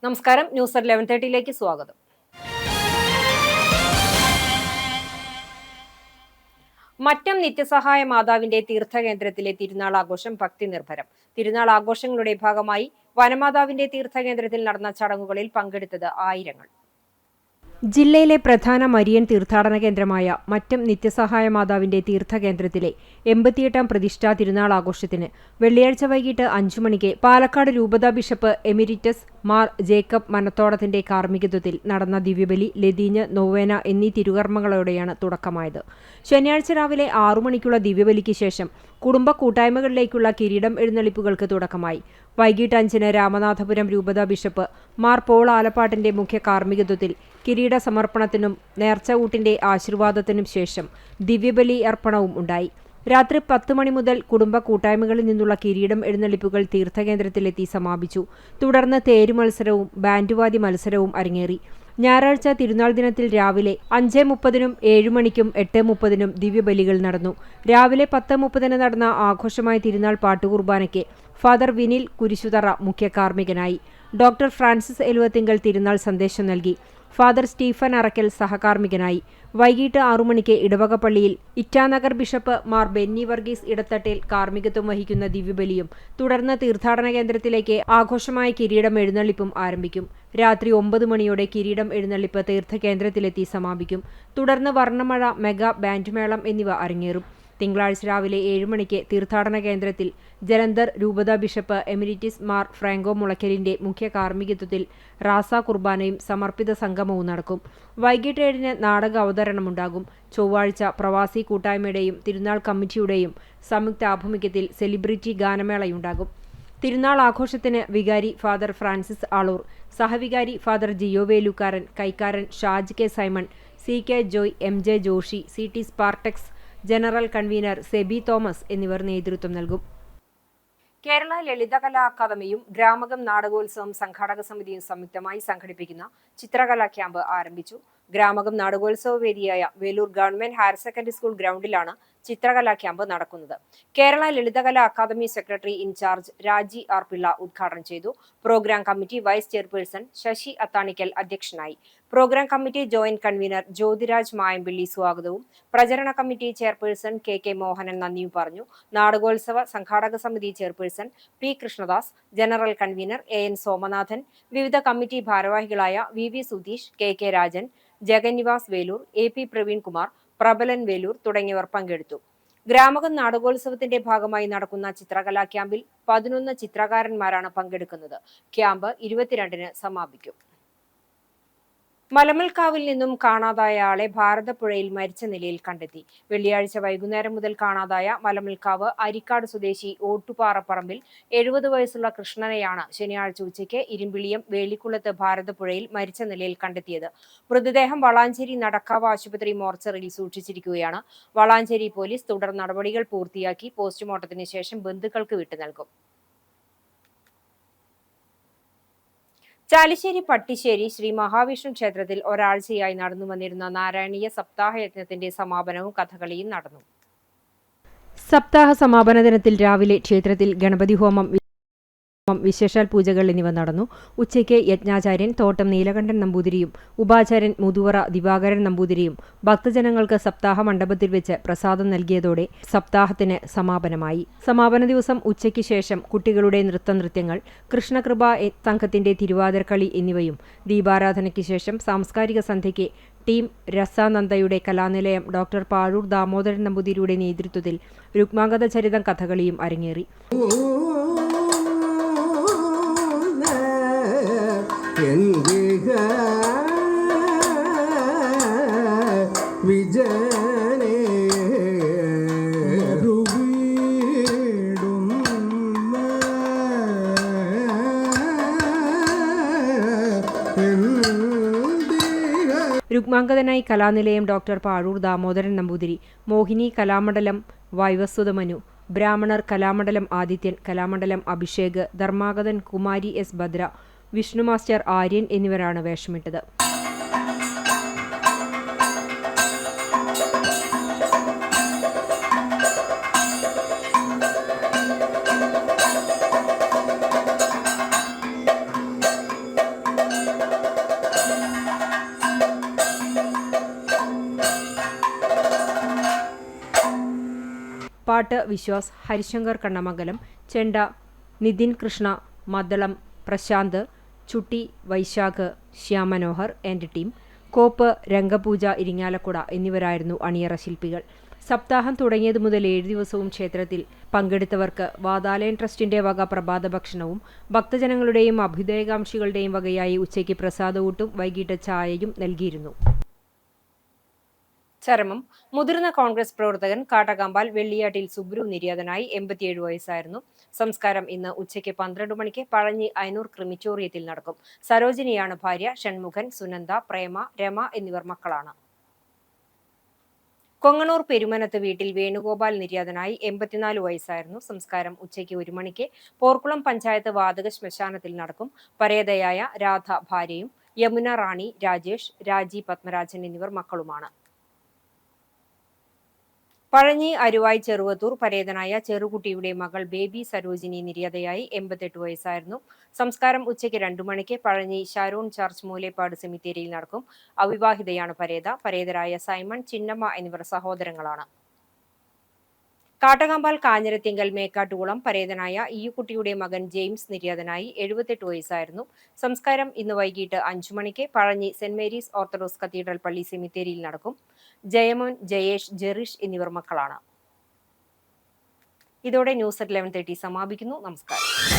നമസ്കാരം. ന്യൂസ് 11:30 സ്വാഗതം. മറ്റം നിത്യസഹായ മാതാവിന്റെ തീർത്ഥകേന്ദ്രത്തിലെ തിരുനാൾ ആഘോഷം ഭക്തി നിർഭരം. തിരുനാൾ ആഘോഷങ്ങളുടെ ഭാഗമായി വനമാതാവിന്റെ തീർത്ഥകേന്ദ്രത്തിൽ നടന്ന ചടങ്ങുകളിൽ പങ്കെടുത്തത് ആയിരങ്ങൾ. ജില്ലയിലെ പ്രധാന മരിയൻ തീർത്ഥാടന കേന്ദ്രമായ മറ്റം നിത്യസഹായ മാതാവിന്റെ തീർത്ഥകേന്ദ്രത്തിലെ 88ാം പ്രതിഷ്ഠാ തിരുനാൾ ആഘോഷത്തിന് വെള്ളിയാഴ്ച വൈകിട്ട് 5 മണിക്ക് പാലക്കാട് രൂപതാ ബിഷപ്പ് എമിരിറ്റസ് മാർ ജേക്കബ് മനത്തോടത്തിന്റെ കാർമ്മികത്വത്തിൽ നടന്ന ദിവ്യബലി, ലതീഞ്ഞ്, നൊവേന എന്നീ തിരുകർമ്മങ്ങളോടെയാണ് തുടക്കമായത്. ശനിയാഴ്ച രാവിലെ 6 മണിക്കുള്ള ദിവ്യബലിക്ക് ശേഷം കുടുംബ കൂട്ടായ്മകളിലേക്കുള്ള കിരീടം എഴുന്നള്ളിപ്പുകൾക്ക് തുടക്കമായി. വൈകിട്ട് 5-ന് രാമനാഥപുരം രൂപതാ ബിഷപ്പ് മാർ പോൾ ആലപ്പാട്ടിന്റെ മുഖ്യ കാർമ്മികത്വത്തിൽ കിരീട സമർപ്പണത്തിനും നേർച്ചകൂട്ടിന്റെ ആശീർവാദത്തിനും ശേഷം ദിവ്യബലി അർപ്പണവും ഉണ്ടായി. രാത്രി 10 മണി മുതൽ കുടുംബ കൂട്ടായ്മകളിൽ നിന്നുള്ള കിരീടം എഴുന്നള്ളിപ്പുകൾ തീർത്ഥകേന്ദ്രത്തിലെത്തി സമാപിച്ചു. തുടർന്ന് തേരു മത്സരവും ബാൻഡുവാദ്യ മത്സരവും അരങ്ങേറി. ഞായറാഴ്ച തിരുനാൾ ദിനത്തിൽ രാവിലെ 5:30-നും 7 മണിക്കും 8:30-നും ദിവ്യബലികൾ നടന്നു. രാവിലെ 10:30-ന് നടന്ന ആഘോഷമായ തിരുനാൾ പാട്ടുകുർബാനയ്ക്ക് ഫാദർ വിനിൽ കുരിശുതറ മുഖ്യ കാർമ്മികനായി. ഡോക്ടർ ഫ്രാൻസിസ് എലുവത്തിങ്കൽ തിരുനാൾ സന്ദേശം നൽകി. ഫാദർ സ്റ്റീഫൻ അറക്കൽ സഹകാർമ്മികനായി. വൈകിട്ട് 6 മണിക്ക് ഇടവകപ്പള്ളിയിൽ ഇറ്റാനഗർ ബിഷപ്പ് മാർ ബെന്നി വർഗീസ് ഇടത്തട്ടിൽ കാർമ്മികത്വം വഹിക്കുന്ന ദിവ്യബലിയും തുടർന്ന് തീർത്ഥാടന കേന്ദ്രത്തിലേക്ക് ആഘോഷമായ കിരീടം എഴുന്നള്ളിപ്പും ആരംഭിക്കും. രാത്രി 9 മണിയോടെ കിരീടം എഴുന്നള്ളിപ്പ് തീർത്ഥകേന്ദ്രത്തിലെത്തി സമാപിക്കും. തുടർന്ന് വർണ്ണമഴ, മെഗാ ബാൻഡ് മേളം എന്നിവ അരങ്ങേറും. തിങ്കളാഴ്ച രാവിലെ 7 മണിക്ക് തീർത്ഥാടന കേന്ദ്രത്തിൽ ജലന്ധർ രൂപതാ ബിഷപ്പ് എമിരിറ്റിസ് മാർ ഫ്രാങ്കോ മുളയ്ക്കലിന്റെ മുഖ്യ കാർമ്മികത്വത്തിൽ റാസ കുർബാനയും സമർപ്പിത സംഗമവും നടക്കും. വൈകിട്ട് 7-ന് നാടക അവതരണമുണ്ടാകും. ചൊവ്വാഴ്ച പ്രവാസി കൂട്ടായ്മയുടെയും തിരുനാൾ കമ്മിറ്റിയുടെയും സംയുക്താഭിമുഖ്യത്തിൽ സെലിബ്രിറ്റി ഗാനമേളയുണ്ടാകും. തിരുനാൾ ആഘോഷത്തിന് വികാരി ഫാദർ ഫ്രാൻസിസ് ആളൂർ, സഹവികാരി ഫാദർ ജിയോ വേലുക്കാരൻ, കൈക്കാരൻ Shaj K Simon, C K Joy, M J Joshi, C T Spartacus general convener Sebi Thomas എന്നിവർ നേതൃത്വം നൽകും. കേരള ലളിതകലാ അക്കാദമിയും ഗ്രാമകം നാടകോത്സവം സംഘാടക സമിതിയും സംയുക്തമായി സംഘടിപ്പിക്കുന്ന ചിത്രകലാ ക്യാമ്പ് ആരംഭിച്ചു. ഗ്രാമകം നാടകോത്സവ വേദിയായ Velur government higher secondary school ഗ്രൗണ്ടിലാണ് ചിത്രകലാ ക്യാമ്പ് നടക്കുന്നത്. Kerala Lalithakala academy secretary in charge Raji R Pillai ഉദ്ഘാടനം ചെയ്തു. Programme committee vice chairperson Sasi Athanikkal അധ്യക്ഷനായി. Programme committee joint convener Jyothiraj Mayampilly സ്വാഗതവും പ്രചരണ കമ്മിറ്റി ചെയർപേഴ്സൺ കെ മോഹനൻ നന്ദിയും പറഞ്ഞു. നാടകോത്സവ സംഘാടക സമിതി chairperson P Krishnadas, general convener N Somanathan, വിവിധ കമ്മിറ്റി ഭാരവാഹികളായ V Sudheesh, K Rajan, Jagannivas Velur, P Praveenkumar, Prabalan Velur തുടങ്ങിയവർ പങ്കെടുത്തു. ഗ്രാമകം നാടകോത്സവത്തിന്റെ ഭാഗമായി നടക്കുന്ന ചിത്രകലാ ക്യാമ്പിൽ 11 ചിത്രകാരന്മാരാണ് പങ്കെടുക്കുന്നത്. ക്യാമ്പ് 22-ന് സമാപിക്കും. മലമൽക്കാവിൽ നിന്നും കാണാതായ ആളെ ഭാരതപ്പുഴയിൽ മരിച്ച നിലയിൽ കണ്ടെത്തി. വെള്ളിയാഴ്ച വൈകുന്നേരം മുതൽ കാണാതായ മലമൽക്കാവ് അരിക്കാട് സ്വദേശി ഓട്ടുപാറപ്പറമ്പിൽ 70 വയസ്സുള്ള കൃഷ്ണനെയാണ് ശനിയാഴ്ച ഉച്ചയ്ക്ക് ഇരുമ്പിളിയം വേളിക്കുളത്ത് ഭാരതപ്പുഴയിൽ മരിച്ച നിലയിൽ കണ്ടെത്തിയത്. മൃതദേഹം വളാഞ്ചേരി നടക്കാവ് ആശുപത്രി മോർച്ചറിയിൽ സൂക്ഷിച്ചിരിക്കുകയാണ്. വളാഞ്ചേരി പോലീസ് തുടർ നടപടികൾ പൂർത്തിയാക്കി പോസ്റ്റ്മോർട്ടത്തിന് ശേഷം ബന്ധുക്കൾക്ക് വിട്ടു നൽകും. ചാലിശ്ശേരി പട്ടിശ്ശേരി ശ്രീ മഹാവിഷ്ണു ക്ഷേത്രത്തിൽ ഒരാഴ്ചയായി നടന്നു വന്നിരുന്ന നാരായണീയ സപ്താഹ യജ്ഞത്തിന്റെ സമാപനവും കഥകളിയും നടന്നു. സപ്താഹ സമാപന ദിനത്തിൽ രാവിലെ ക്ഷേത്രത്തിൽ ഗണപതി ഹോമം, വിശേഷാൽ പൂജകൾ എന്നിവ നടന്നു. ഉച്ചയ്ക്ക് യജ്ഞാചാര്യൻ തോട്ടം നീലകണ്ഠൻ നമ്പൂതിരിയും ഉപാചാര്യൻ മുതുവറ ദിവാകരൻ നമ്പൂതിരിയും ഭക്തജനങ്ങൾക്ക് സപ്താഹ മണ്ഡപത്തിൽ വെച്ച് പ്രസാദം നൽകിയതോടെ സപ്താഹത്തിന് സമാപനമായി. സമാപന ദിവസം ഉച്ചയ്ക്ക് ശേഷം കുട്ടികളുടെ നൃത്തങ്ങൾ, കൃഷ്ണകൃപ സംഘത്തിന്റെ തിരുവാതിരക്കളി എന്നിവയും, ദീപാരാധനയ്ക്ക് ശേഷം സാംസ്കാരിക സന്ധ്യയ്ക്ക് ടീം രസാനന്ദയുടെ കലാനിലയം ഡോക്ടർ പാഴൂർ ദാമോദരൻ നമ്പൂതിരിയുടെ നേതൃത്വത്തിൽ രുക്മാംഗത ചരിതം കഥകളിയും അരങ്ങേറി. രുക്മാംഗതനായി കലാനിലയം ഡോക്ടർ പാഴൂർ ദാമോദരൻ നമ്പൂതിരി, മോഹിനി കലാമണ്ഡലം വൈവസ്വതമനു, ബ്രാഹ്മണർ കലാമണ്ഡലം ആദിത്യൻ, കലാമണ്ഡലം അഭിഷേക്, ധർമാഗതൻ കുമാരി എസ് ഭദ്ര, വിഷ്ണു മാസ്റ്റർ ആര്യൻ എന്നിവരാണ് വേഷമിട്ടത്. പാട്ട് വിശ്വാസ്, ഹരിശങ്കർ കണ്ണമംഗലം, ചെണ്ട നിതിൻ കൃഷ്ണ, മദ്ദളം പ്രശാന്ത്, ചുട്ടി വൈശാഖ്, ശ്യാം മനോഹർ ആൻഡ് ടീം, കോപ്പ് രംഗപൂജ ഇരിങ്ങാലക്കുട എന്നിവരായിരുന്നു അണിയറ ശില്പികൾ. സപ്താഹം തുടങ്ങിയതു മുതൽ 7 ദിവസവും ക്ഷേത്രത്തിൽ പങ്കെടുത്തവർക്ക് വാതാലയൻ ട്രസ്റ്റിന്റെ വക പ്രഭാത ഭക്ഷണവും ഭക്തജനങ്ങളുടെയും അഭ്യുദയകാംക്ഷികളുടെയും വകയായി ഉച്ചയ്ക്ക് പ്രസാദഊട്ടും വൈകിട്ട് ചായയും നൽകിയിരുന്നു. ചരമം. മുതിർന്ന കോൺഗ്രസ് പ്രവർത്തകൻ കാട്ടകമ്പാൽ വെള്ളിയാട്ടിൽ സുബ്രു നിര്യാതനായി. 87 വയസ്സായിരുന്നു. സംസ്കാരം ഇന്ന് ഉച്ചയ്ക്ക് 12 മണിക്ക് പഴഞ്ഞി അയനൂർ ക്രിമിറ്റോറിയത്തിൽ നടക്കും. സരോജിനിയാണ് ഭാര്യ. ഷൺമുഖൻ, സുനന്ദ, പ്രേമ, രമ എന്നിവർ മക്കളാണ്. കൊങ്ങണൂർ പെരുമനത്ത് വീട്ടിൽ വേണുഗോപാൽ നിര്യാതനായി. 84 വയസ്സായിരുന്നു. സംസ്കാരം ഉച്ചയ്ക്ക് 1 മണിക്ക് പോർക്കുളം പഞ്ചായത്ത് വാതക ശ്മശാനത്തിൽ നടക്കും. പരേതയായ രാധ ഭാര്യയും യമുന റാണി, രാജേഷ്, രാജി പത്മരാജൻ എന്നിവർ മക്കളുമാണ്. പഴഞ്ഞി അരുവായ് ചെറുവത്തൂർ പരേതനായ ചെറുകുട്ടിയുടെ മകൾ ബേബി സരോജിനി നിര്യാതയായി. 88 വയസ്സായിരുന്നു. സംസ്കാരം ഉച്ചയ്ക്ക് 2 മണിക്ക് പഴഞ്ഞി ഷാരോൺ ചർച്ച് മൂലേപ്പാട് സെമിത്തേരിയിൽ നടക്കും. അവിവാഹിതയാണ് പരേത. പരേതരായ സൈമൺ, ചിന്നമ്മ എന്നിവർ സഹോദരങ്ങളാണ്. കാട്ടകമ്പാൽ കാഞ്ഞിരത്തിങ്കൽ മേക്കാട്ടുകുളം പരേതനായ ഈയുക്കുട്ടിയുടെ മകൻ ജെയിംസ് നിര്യാതനായി. 78 വയസ്സായിരുന്നു. സംസ്കാരം ഇന്ന് വൈകിട്ട് 5 മണിക്ക് Pazhanji saint Mary's orthodox cathedral പള്ളി സെമിത്തേരിയിൽ നടക്കും. ജയമോൻ, ജയേഷ്, ജെറിഷ് എന്നിവർ മക്കളാണ്. ഇതോടെ ന്യൂസ് at 11:30 സമാപിക്കുന്നു. നമസ്കാരം.